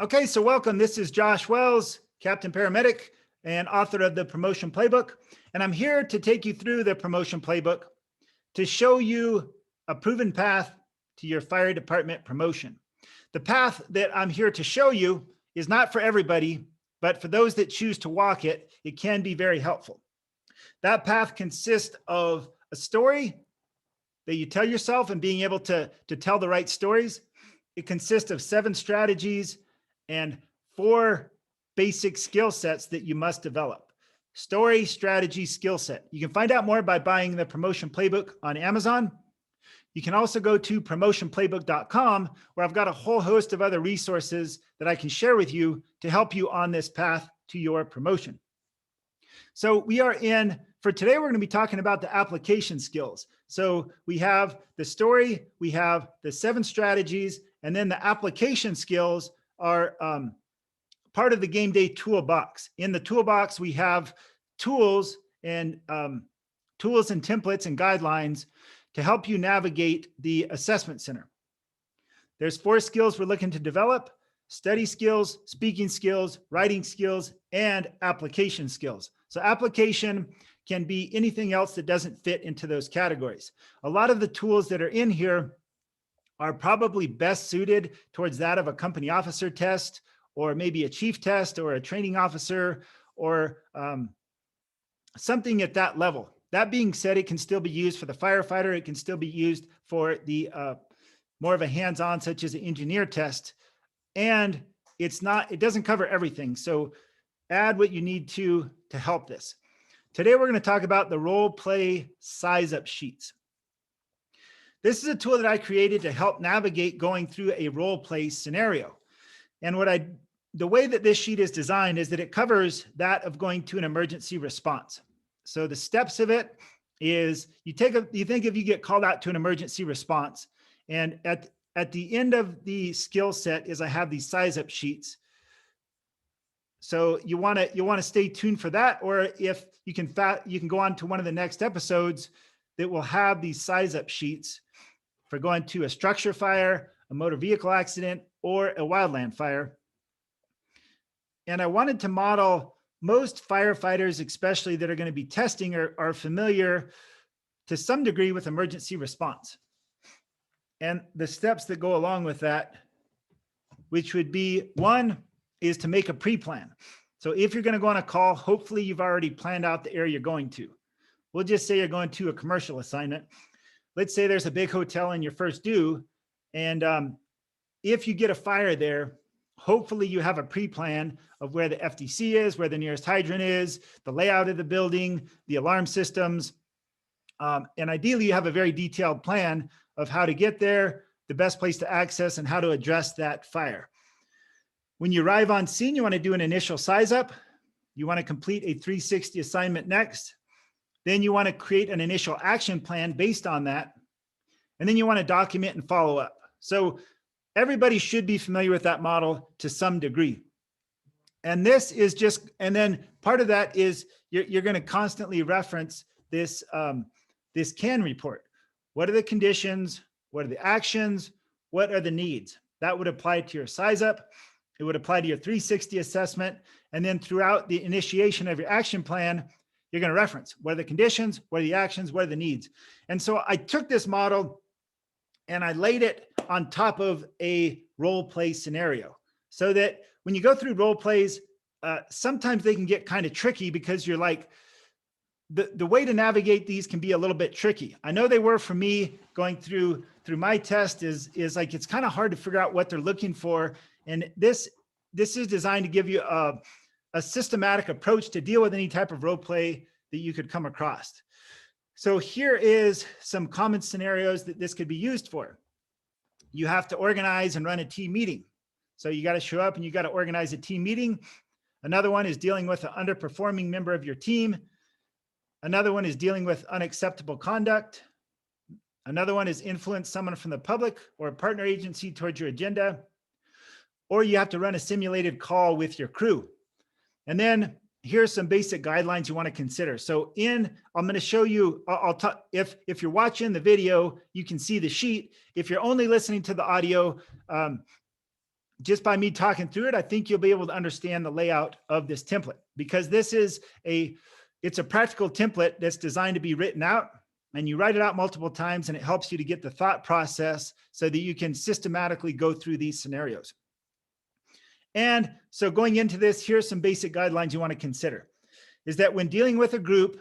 Okay, so welcome. This is Josh Wells, Captain Paramedic and author of the Promotion Playbook. And I'm here to take you through the Promotion Playbook to show you a proven path to your fire department promotion. The path that I'm here to show you is not for everybody, but for those that choose to walk it, it can be very helpful. That path consists of a story that you tell yourself and being able to tell the right stories. It consists of 7 strategies and 4 basic skill sets that you must develop. Story, strategy, skill set. You can find out more by buying the Promotion Playbook on Amazon. You can also go to promotionplaybook.com, where I've got a whole host of other resources that I can share with you to help you on this path to your promotion. So for today, we're going to be talking about the application skills. So we have the story, we have the 7 strategies, and then the application skills are part of the game day toolbox. In the toolbox, we have tools and templates and guidelines to help you navigate the assessment center. There's 4 skills we're looking to develop: study skills, speaking skills, writing skills, and application skills. So application can be anything else that doesn't fit into those categories. A lot of the tools that are in here are probably best suited towards that of a company officer test, or maybe a chief test, or a training officer, or something at that level. That being said, it can still be used for the firefighter. It can still be used for the more of a hands-on, such as an engineer test. And it doesn't cover everything. So add what you need to help this. Today, we're going to talk about the role play size up sheets. This is a tool that I created to help navigate going through a role play scenario. And the way that this sheet is designed is that it covers that of going to an emergency response. So the steps of it is you think if you get called out to an emergency response, and at the end of the skill set is I have these size up sheets. So you want to stay tuned for that, or if you can go on to one of the next episodes that will have these size up sheets for going to a structure fire, a motor vehicle accident, or a wildland fire. And I wanted to model most firefighters, especially that are going to be testing, are familiar to some degree with emergency response. And the steps that go along with that, which would be, 1 is to make a pre-plan. So if you're going to go on a call, hopefully you've already planned out the area you're going to. We'll just say you're going to a commercial assignment. Let's say there's a big hotel in your first due. And if you get a fire there, hopefully you have a pre-plan of where the FDC is, where the nearest hydrant is, the layout of the building, the alarm systems. And ideally you have a very detailed plan of how to get there, the best place to access, and how to address that fire. When you arrive on scene, you want to do an initial size up. You want to complete a 360 assignment next. Then you want to create an initial action plan based on that. And then you want to document and follow up. So everybody should be familiar with that model to some degree. And this is and then part of that is you're going to constantly reference this C.A.N report. What are the conditions? What are the actions? What are the needs? That would apply to your size up. It would apply to your 360 assessment. And then throughout the initiation of your action plan, you're going to reference what are the conditions, what are the actions, what are the needs. And so I took this model and I laid it on top of a role play scenario, so that when you go through role plays, sometimes they can get kind of tricky, because you're like, the way to navigate these can be a little bit tricky. I know they were for me going through my test is like, it's kind of hard to figure out what they're looking for. And this is designed to give you a systematic approach to deal with any type of role play that you could come across. So here is some common scenarios that this could be used for. You have to organize and run a team meeting. So you got to show up and you got to organize a team meeting. Another one is dealing with an underperforming member of your team. Another one is dealing with unacceptable conduct. Another one is influence someone from the public or a partner agency towards your agenda. Or you have to run a simulated call with your crew. And then here's some basic guidelines you want to consider. So I'm going to show you, if you're watching the video, you can see the sheet. If you're only listening to the audio, just by me talking through it, I think you'll be able to understand the layout of this template, because this is it's a practical template that's designed to be written out, and you write it out multiple times, and it helps you to get the thought process so that you can systematically go through these scenarios. And so going into this, here's some basic guidelines you want to consider. Is that when dealing with a group,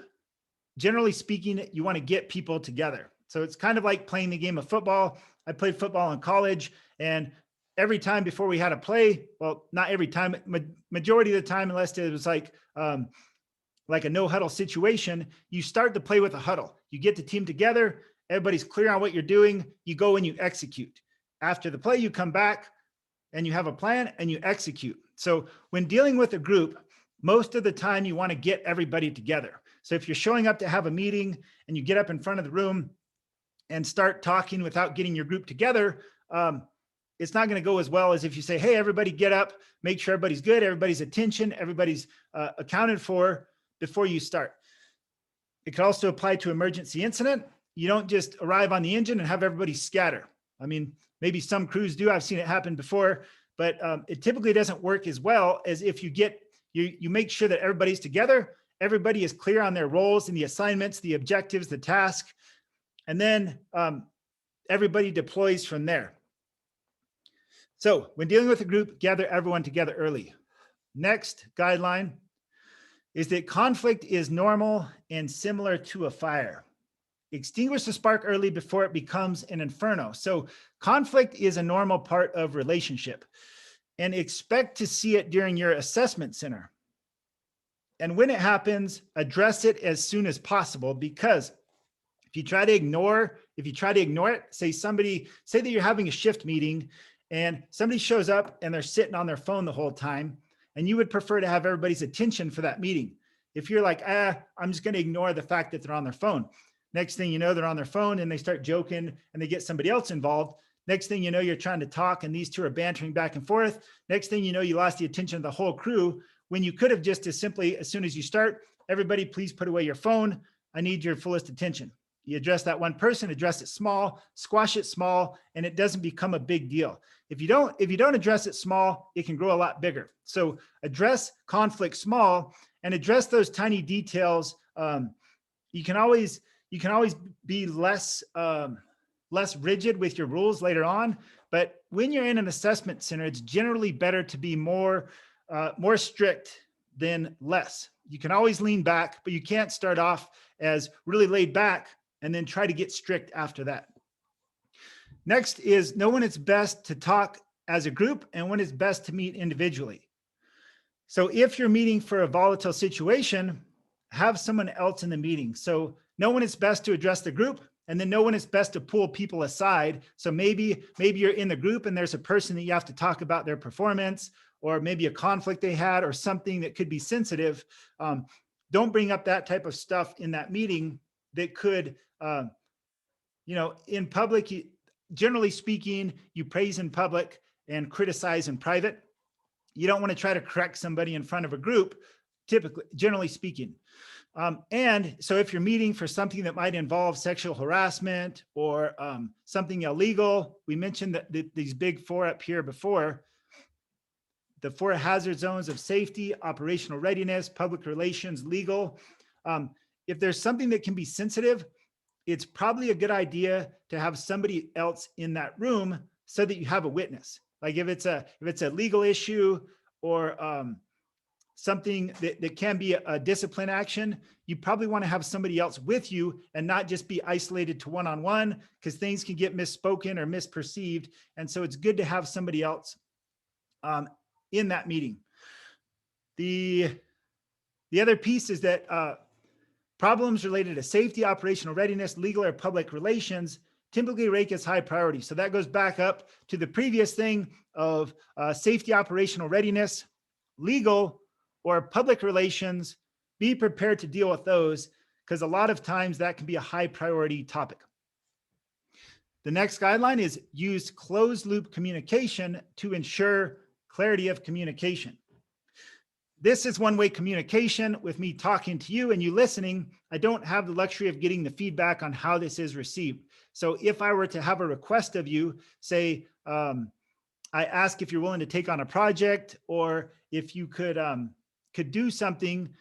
generally speaking, you want to get people together. So it's kind of like playing the game of football. I played football in college, and every time before we had a play, well, not every time, majority of the time, unless it was like a no huddle situation, you start the play with a huddle. You get the team together, everybody's clear on what you're doing, you go and you execute. After the play, you come back and you have a plan and you execute. So when dealing with a group, most of the time you want to get everybody together. So if you're showing up to have a meeting and you get up in front of the room and start talking without getting your group together, it's not going to go as well as if you say, hey, everybody get up, make sure everybody's good, everybody's attention, everybody's accounted for before you start. It could also apply to emergency incident. You don't just arrive on the engine and have everybody scatter. I mean, maybe some crews do. I've seen it happen before, but it typically doesn't work as well as if you make sure that everybody's together, everybody is clear on their roles and the assignments, the objectives, the task, and then everybody deploys from there. So when dealing with a group, gather everyone together early. Next guideline is that conflict is normal and similar to a fire. Extinguish the spark early before it becomes an inferno. So conflict is a normal part of relationship, and expect to see it during your assessment center. And when it happens, address it as soon as possible, because if you try to ignore it, say that you're having a shift meeting and somebody shows up and they're sitting on their phone the whole time, and you would prefer to have everybody's attention for that meeting. If you're like, I'm just going to ignore the fact that they're on their phone. Next thing you know, they're on their phone and they start joking and they get somebody else involved. Next thing you know, you're trying to talk and these two are bantering back and forth. Next thing you know, you lost the attention of the whole crew, when you could have just as simply, as soon as you start, everybody please put away your phone. I need your fullest attention. You address that one person, address it small, squash it small, and it doesn't become a big deal. If you don't address it small, it can grow a lot bigger. So address conflict small and address those tiny details. You can always be less rigid with your rules later on, but when you're in an assessment center, it's generally better to be more strict than less. You can always lean back, but you can't start off as really laid back and then try to get strict after that. Next is know when it's best to talk as a group and when it's best to meet individually. So if you're meeting for a volatile situation, have someone else in the meeting. So know when it's best to address the group, and then know when it's best to pull people aside. So maybe you're in the group and there's a person that you have to talk about their performance, or maybe a conflict they had, or something that could be sensitive. Don't bring up that type of stuff in that meeting that could, in public, generally speaking, you praise in public and criticize in private. You don't want to try to correct somebody in front of a group, generally speaking. And so if you're meeting for something that might involve sexual harassment or something illegal, we mentioned that these big four up here before, the 4 hazard zones of safety, operational readiness, public relations, legal. If there's something that can be sensitive, it's probably a good idea to have somebody else in that room so that you have a witness. Like if it's a legal issue or something that can be a discipline action, you probably want to have somebody else with you and not just be isolated to one-on-one, because things can get misspoken or misperceived. And so it's good to have somebody else in that meeting. The other piece is that problems related to safety, operational readiness, legal or public relations typically rank as high priority. So that goes back up to the previous thing of safety, operational readiness, legal or public relations. Be prepared to deal with those, because a lot of times that can be a high priority topic. The next guideline is use closed loop communication to ensure clarity of communication. This is one-way communication with me talking to you and you listening. I don't have the luxury of getting the feedback on how this is received. So if I were to have a request of you, say, I ask if you're willing to take on a project, or if you could do something.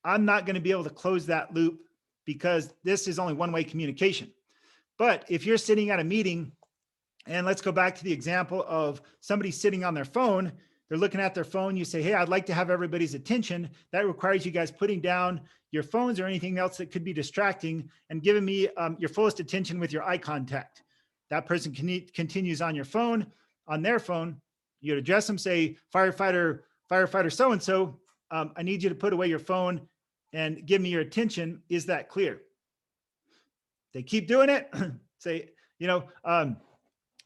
I'm not going to be able to close that loop because this is only one-way communication. But if you're sitting at a meeting, and let's go back to the example of somebody sitting on their phone, they're looking at their phone, you say, hey, I'd like to have everybody's attention. That requires you guys putting down your phones or anything else that could be distracting and giving me your fullest attention with your eye contact. That person continues on your phone, on their phone. You address them, say, firefighter so-and-so, I need you to put away your phone and give me your attention. Is that clear? They keep doing it. Say,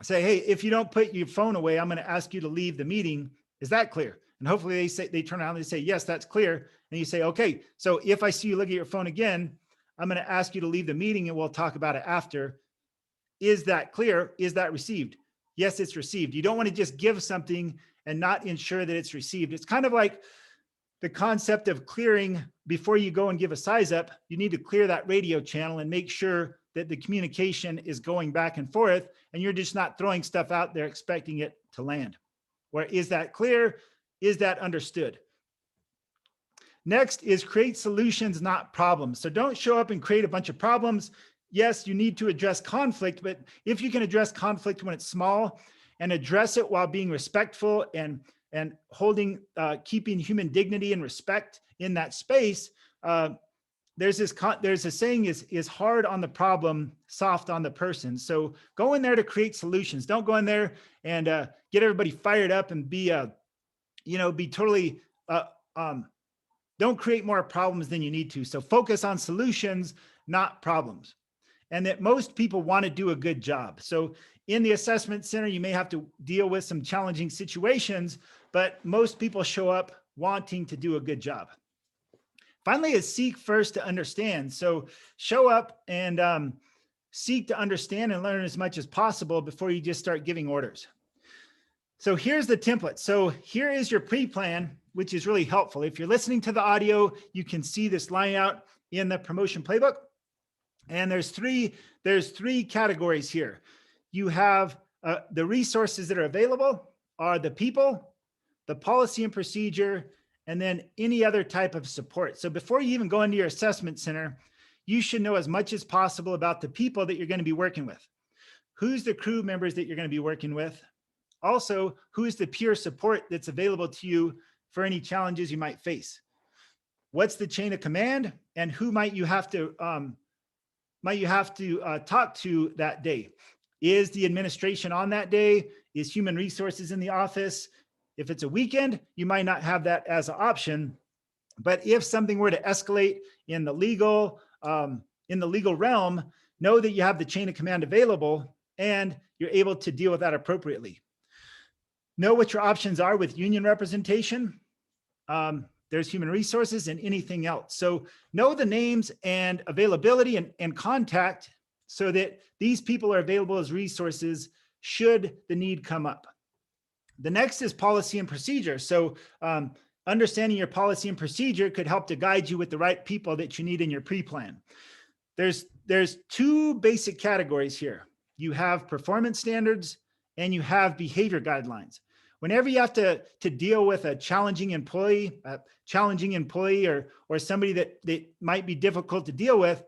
say, hey, if you don't put your phone away, I'm going to ask you to leave the meeting. Is that clear? And hopefully they turn around and they say, yes, that's clear. And you say, okay, so if I see you look at your phone again, I'm going to ask you to leave the meeting and we'll talk about it after. Is that clear? Is that received? Yes, it's received. You don't want to just give something and not ensure that it's received. It's kind of like the concept of clearing before you go and give a size up. You need to clear that radio channel and make sure that the communication is going back and forth, and you're just not throwing stuff out there expecting it to land. Where is that clear? Is that understood? Next is create solutions, not problems. So don't show up and create a bunch of problems. Yes, you need to address conflict, but if you can address conflict when it's small and address it while being respectful and holding, keeping human dignity and respect in that space, there's a saying is hard on the problem, soft on the person. So go in there to create solutions. Don't go in there and get everybody fired up and be totally, don't create more problems than you need to. So focus on solutions, not problems. And that most people want to do a good job. So in the assessment center, you may have to deal with some challenging situations, but most people show up wanting to do a good job. Finally, is seek first to understand. So show up and seek to understand and learn as much as possible before you just start giving orders. So here's the template. So here is your pre-plan, which is really helpful. If you're listening to the audio, you can see this line out in the promotion playbook. And there's three categories here. You have the resources that are available are the people, the policy and procedure, and then any other type of support. So before you even go into your assessment center, you should know as much as possible about the people that you're going to be working with. Who's the crew members that you're going to be working with? Also, who's the peer support that's available to you for any challenges you might face? What's the chain of command, and who might you have to talk to that day? Is the administration on that day? Is human resources in the office? If it's a weekend, you might not have that as an option. But if something were to escalate in the legal realm, know that you have the chain of command available and you're able to deal with that appropriately. Know what your options are with union representation. There's human resources and anything else. So know the names and availability and contact so that these people are available as resources should the need come up. The next is policy and procedure. So understanding your policy and procedure could help to guide you with the right people that you need in your pre-plan. There's two basic categories here. You have performance standards and you have behavior guidelines. Whenever you have to deal with a challenging employee or somebody that might be difficult to deal with,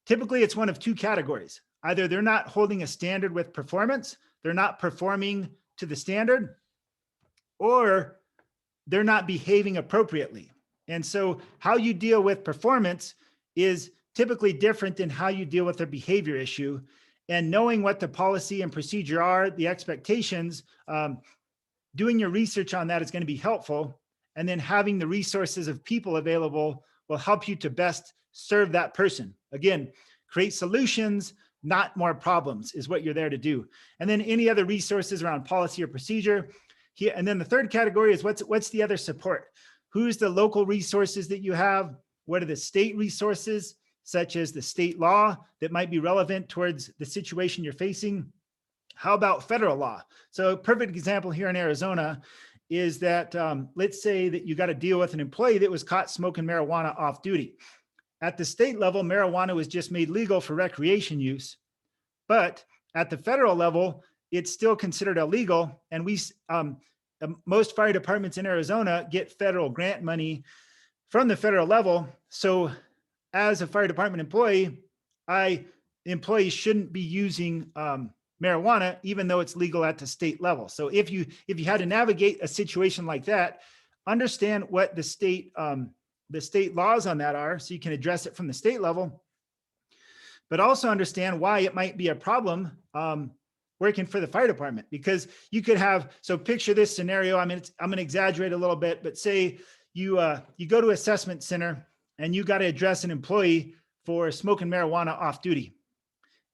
typically it's one of two categories. Either they're not holding a standard with performance, they're not performing to the standard, or they're not behaving appropriately. And so how you deal with performance is typically different than how you deal with a behavior issue. And knowing what the policy and procedure are, the expectations, doing your research on that is going to be helpful. And then having the resources of people available will help you to best serve that person. Again, create solutions, not more problems is what you're there to do. And then any other resources around policy or procedure. Here, and then the third category is what's the other support? Who's the local resources that you have? What are the state resources, such as the state law that might be relevant towards the situation you're facing? How about federal law? So a perfect example here in Arizona is that let's say that you got to deal with an employee that was caught smoking marijuana off duty. At the state level, marijuana was just made legal for recreation use. But at the federal level, it's still considered illegal. And most fire departments in Arizona get federal grant money from the federal level. So as a fire department employee, employees shouldn't be using marijuana, even though it's legal at the state level. So if you had to navigate a situation like that, understand what the state laws on that are, so you can address it from the state level, but also understand why it might be a problem working for the fire department. Because you could have, so picture this scenario. I mean, I'm going to exaggerate a little bit, but say you go to assessment center and you got to address an employee for smoking marijuana off duty.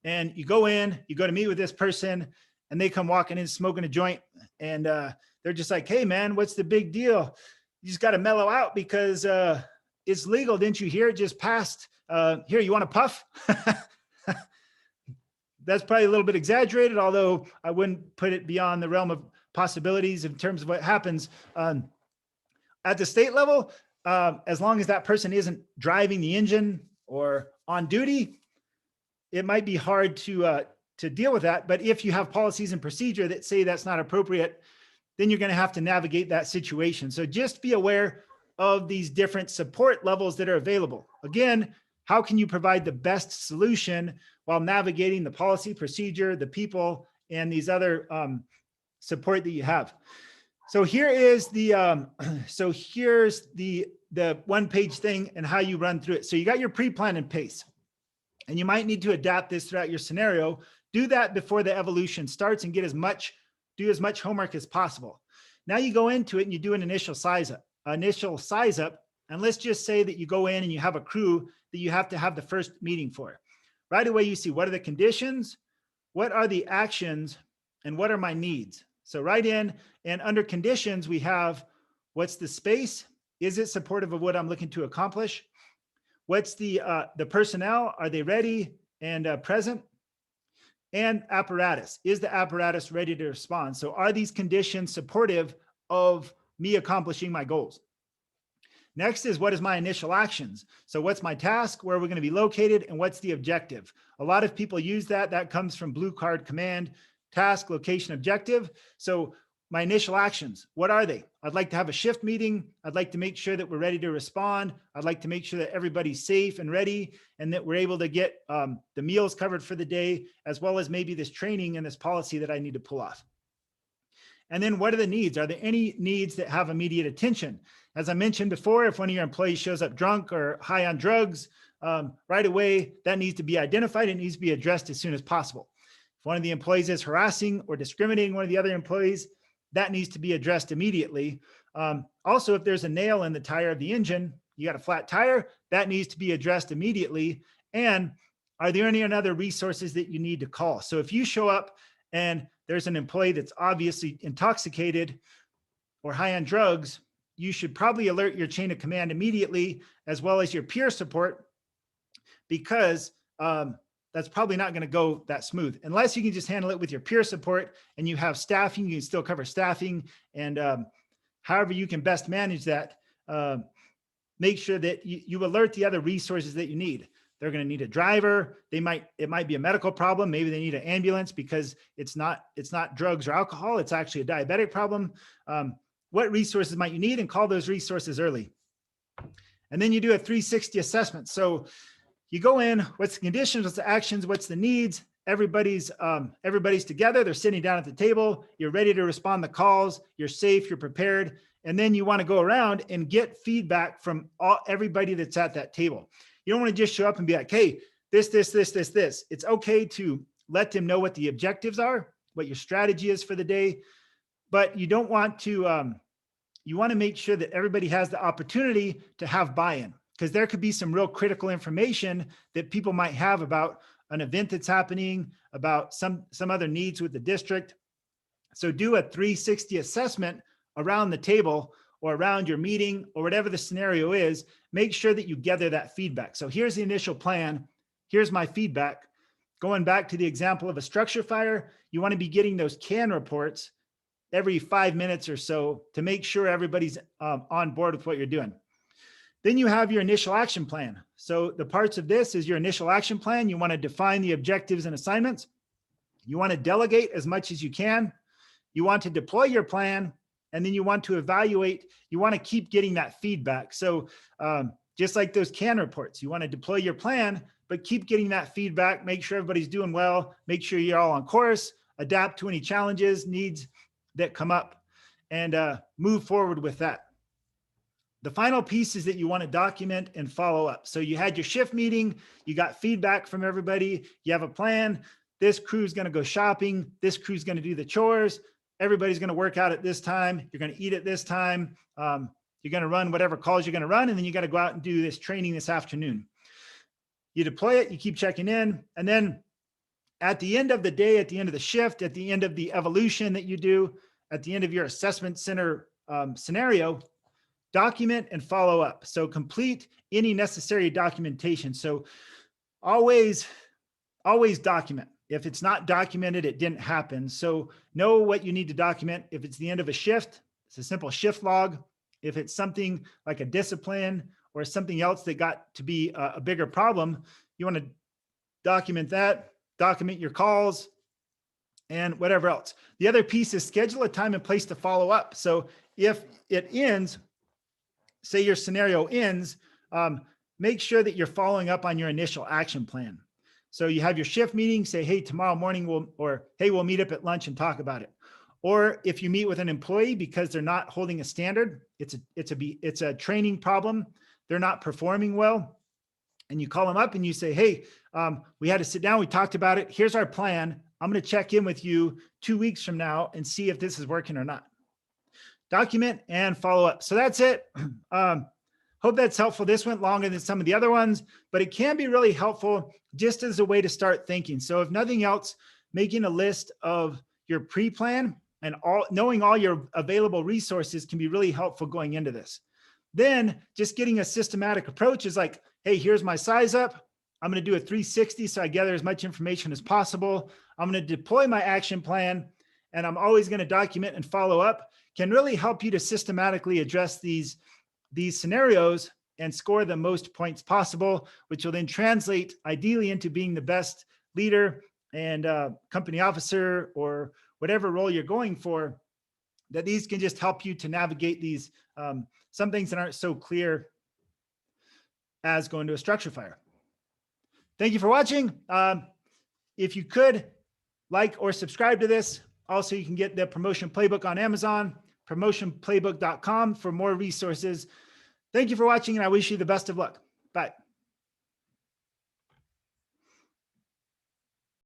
And you go to meet with this person, and they come walking in smoking a joint, and they're just like, hey man, what's the big deal? You just got to mellow out because it's legal. Didn't you hear it just passed? Here, you want to puff? That's probably a little bit exaggerated, although I wouldn't put it beyond the realm of possibilities in terms of what happens. At the state level, as long as that person isn't driving the engine or on duty, it might be hard to deal with that. But if you have policies and procedure that say that's not appropriate, then you're going to have to navigate that situation. So just be aware of these different support levels that are available. Again, how can you provide the best solution while navigating the policy, procedure, the people, and these other support that you have? So here is here's the one-page thing and how you run through it. So you got your pre-plan and pace, and you might need to adapt this throughout your scenario. Do that before the evolution starts and do as much homework as possible. Now you go into it and you do an initial size up. And let's just say that you go in and you have a crew that you have to have the first meeting for. Right away, you see, what are the conditions? What are the actions? And what are my needs? So right in, and under conditions, we have, what's the space? Is it supportive of what I'm looking to accomplish? What's the personnel? Are they ready and present? And apparatus. Is the apparatus ready to respond? So are these conditions supportive of me accomplishing my goals? Next is, what is my initial actions? So what's my task? Where are we going to be located? And what's the objective? A lot of people use that. That comes from Blue Card Command: task, location, objective. So my initial actions, what are they? I'd like to have a shift meeting. I'd like to make sure that we're ready to respond. I'd like to make sure that everybody's safe and ready, and that we're able to get the meals covered for the day, as well as maybe this training and this policy that I need to pull off. And then what are the needs? Are there any needs that have immediate attention? As I mentioned before, if one of your employees shows up drunk or high on drugs, right away, that needs to be identified. It needs to be addressed as soon as possible. If one of the employees is harassing or discriminating one of the other employees, that needs to be addressed immediately. Also, if there's a nail in the tire of the engine, you got a flat tire, that needs to be addressed immediately. And are there any other resources that you need to call? So if you show up and there's an employee that's obviously intoxicated or high on drugs, you should probably alert your chain of command immediately, as well as your peer support, because that's probably not going to go that smooth unless you can just handle it with your peer support and you have staffing. You can still cover staffing, and however you can best manage that. Make sure that you alert the other resources that you need. They're going to need a driver. It might be a medical problem. Maybe they need an ambulance because it's not drugs or alcohol. It's actually a diabetic problem. What resources might you need, and call those resources early. And then you do a 360 assessment. So you go in, what's the conditions, what's the actions, what's the needs? Everybody's together. They're sitting down at the table. You're ready to respond to calls. You're safe. You're prepared. And then you want to go around and get feedback from everybody that's at that table. You don't want to just show up and be like, hey, this. It's okay to let them know what the objectives are, what your strategy is for the day, but you don't want to, you want to make sure that everybody has the opportunity to have buy-in, because there could be some real critical information that people might have about an event that's happening, about some other needs with the district. So do a 360 assessment around the table or around your meeting or whatever the scenario is. Make sure that you gather that feedback. So here's the initial plan. Here's my feedback. Going back to the example of a structure fire, you want to be getting those C.A.N reports every 5 minutes or so to make sure everybody's on board with what you're doing. Then you have your initial action plan. So the parts of this is your initial action plan. You want to define the objectives and assignments. You want to delegate as much as you can. You want to deploy your plan, and then you want to evaluate. You want to keep getting that feedback. So just like those C.A.N reports, you want to deploy your plan, but keep getting that feedback. Make sure everybody's doing well. Make sure you're all on course. Adapt to any challenges, needs that come up, and move forward with that. The final piece is that you want to document and follow up. So you had your shift meeting, you got feedback from everybody, you have a plan. This crew's going to go shopping. This crew's going to do the chores. Everybody's going to work out at this time. You're going to eat at this time. You're going to run whatever calls you're going to run. And then you got to go out and do this training this afternoon. You deploy it, you keep checking in. And then at the end of the day, at the end of the shift, at the end of the evolution that you do, at the end of your assessment center scenario, document and follow up. So complete any necessary documentation. So always document. If it's not documented, it didn't happen. So know what you need to document. If it's the end of a shift, it's a simple shift log. If it's something like a discipline or something else that got to be a bigger problem, you want to document that, document your calls and whatever else. The other piece is schedule a time and place to follow up. So if it ends, say your scenario ends, make sure that you're following up on your initial action plan. So you have your shift meeting, say, hey, tomorrow morning we'll meet up at lunch and talk about it. Or if you meet with an employee because they're not holding a standard, it's a training problem, they're not performing well, and you call them up and you say, hey, we had to sit down, we talked about it, here's our plan, I'm going to check in with you 2 weeks from now and see if this is working or not. Document and follow up. So that's it. Hope that's helpful. This went longer than some of the other ones, but it can be really helpful just as a way to start thinking. So if nothing else, making a list of your pre-plan and knowing all your available resources can be really helpful going into this. Then just getting a systematic approach is like, hey, here's my size up. I'm going to do a 360 so I gather as much information as possible. I'm going to deploy my action plan, and I'm always going to document and follow up. Can really help you to systematically address these scenarios and score the most points possible, which will then translate ideally into being the best leader and company officer or whatever role you're going for. That these can just help you to navigate these some things that aren't so clear as going to a structure fire. Thank you for watching. If you could like or subscribe to this. Also, you can get the Promotion Playbook on Amazon, promotionplaybook.com for more resources. Thank you for watching, and I wish you the best of luck. Bye.